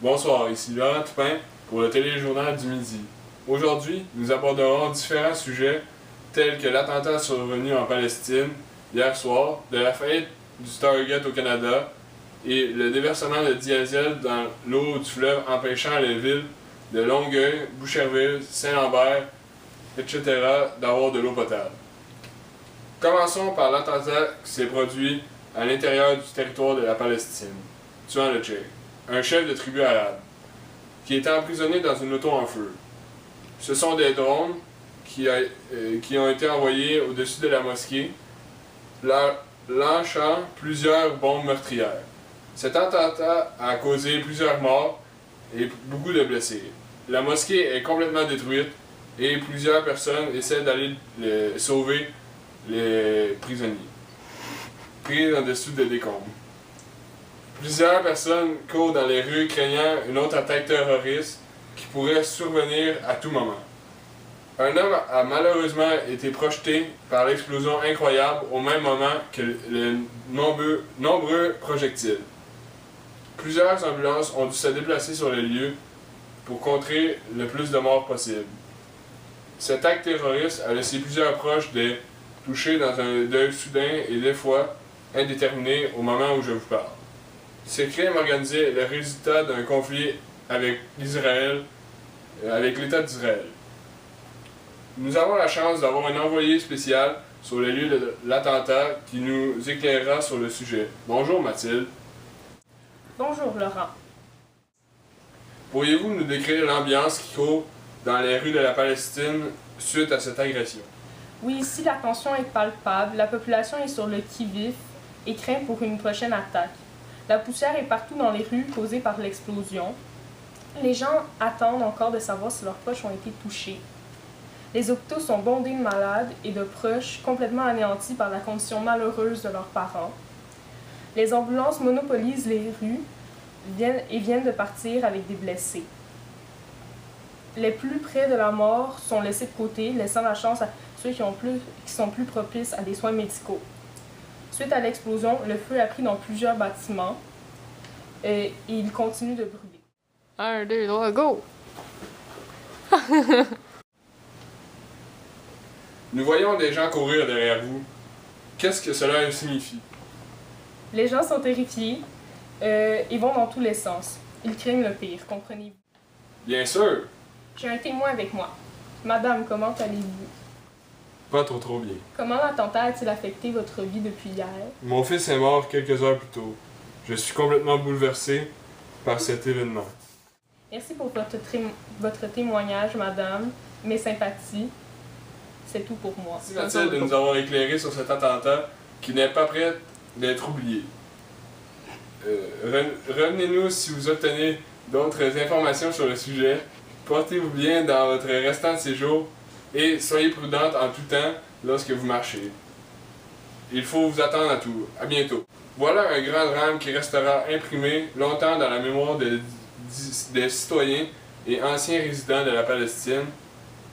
Bonsoir, ici Laurent Toupin pour le téléjournal du midi. Aujourd'hui, nous aborderons différents sujets tels que l'attentat survenu en Palestine hier soir, de la faillite du Stargate au Canada et le déversement de diesel dans l'eau du fleuve empêchant les villes de Longueuil, Boucherville, Saint-Lambert, etc. d'avoir de l'eau potable. Commençons par l'attentat qui s'est produit à l'intérieur du territoire de la Palestine, tuant le Cheikh, un chef de tribu arabe, qui était emprisonné dans une auto en feu. Ce sont des drones qui ont été envoyés au-dessus de la mosquée, lançant plusieurs bombes meurtrières. Cet attentat a causé plusieurs morts et beaucoup de blessés. La mosquée est complètement détruite et plusieurs personnes essaient d'aller sauver les prisonniers, pris en dessous des décombres. Plusieurs personnes courent dans les rues craignant une autre attaque terroriste qui pourrait survenir à tout moment. Un homme a malheureusement été projeté par l'explosion incroyable au même moment que les nombreux projectiles. Plusieurs ambulances ont dû se déplacer sur les lieux pour contrer le plus de morts possible. Cet acte terroriste a laissé plusieurs proches des touchés dans un deuil soudain et des fois indéterminé au moment où je vous parle. Ce crime organisé est le résultat d'un conflit avec l'État d'Israël. Nous avons la chance d'avoir un envoyé spécial sur les lieux de l'attentat qui nous éclairera sur le sujet. Bonjour Mathilde. Bonjour Laurent. Pourriez-vous nous décrire l'ambiance qui court dans les rues de la Palestine suite à cette agression? Oui, ici la tension est palpable, la population est sur le qui-vive et craint pour une prochaine attaque. La poussière est partout dans les rues causée par l'explosion. Les gens attendent encore de savoir si leurs proches ont été touchés. Les hôpitaux sont bondés de malades et de proches complètement anéantis par la condition malheureuse de leurs parents. Les ambulances monopolisent les rues viennent de partir avec des blessés. Les plus près de la mort sont laissés de côté, laissant la chance à ceux qui sont plus propices à des soins médicaux. Suite à l'explosion, le feu a pris dans plusieurs bâtiments et il continue de brûler. 1, 2, 3, go! Nous voyons des gens courir derrière vous. Qu'est-ce que cela signifie? Les gens sont terrifiés et vont dans tous les sens. Ils craignent le pire, comprenez-vous? Bien sûr! J'ai un témoin avec moi. Madame, comment allez-vous? Pas trop bien. Comment l'attentat a-t-il affecté votre vie depuis hier? Mon fils est mort quelques heures plus tôt. Je suis complètement bouleversé par cet événement. Merci pour votre témoignage, madame. Mes sympathies. C'est tout pour moi. Merci Mathilde de nous avoir éclairé sur cet attentat qui n'est pas prêt d'être oublié. Revenez-nous si vous obtenez d'autres informations sur le sujet. Portez-vous bien dans votre restant de séjour et soyez prudente en tout temps lorsque vous marchez. Il faut vous attendre à tout. À bientôt. Voilà un grand drame qui restera imprimé longtemps dans la mémoire des citoyens et anciens résidents de la Palestine.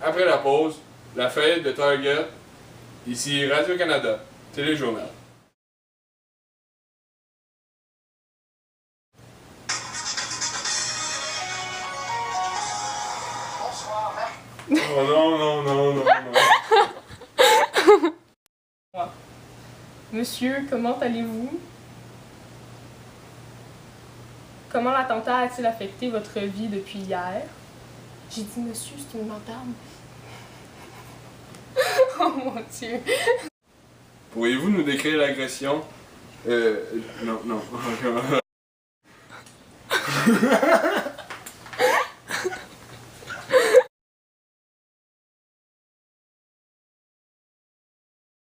Après la pause, la faillite de Target, ici Radio-Canada, téléjournal. Oh non. Monsieur, comment allez-vous? Comment l'attentat a-t-il affecté votre vie depuis hier? J'ai dit monsieur, c'est une madame. Oh mon Dieu. Pourriez-vous nous décrire l'agression? Non.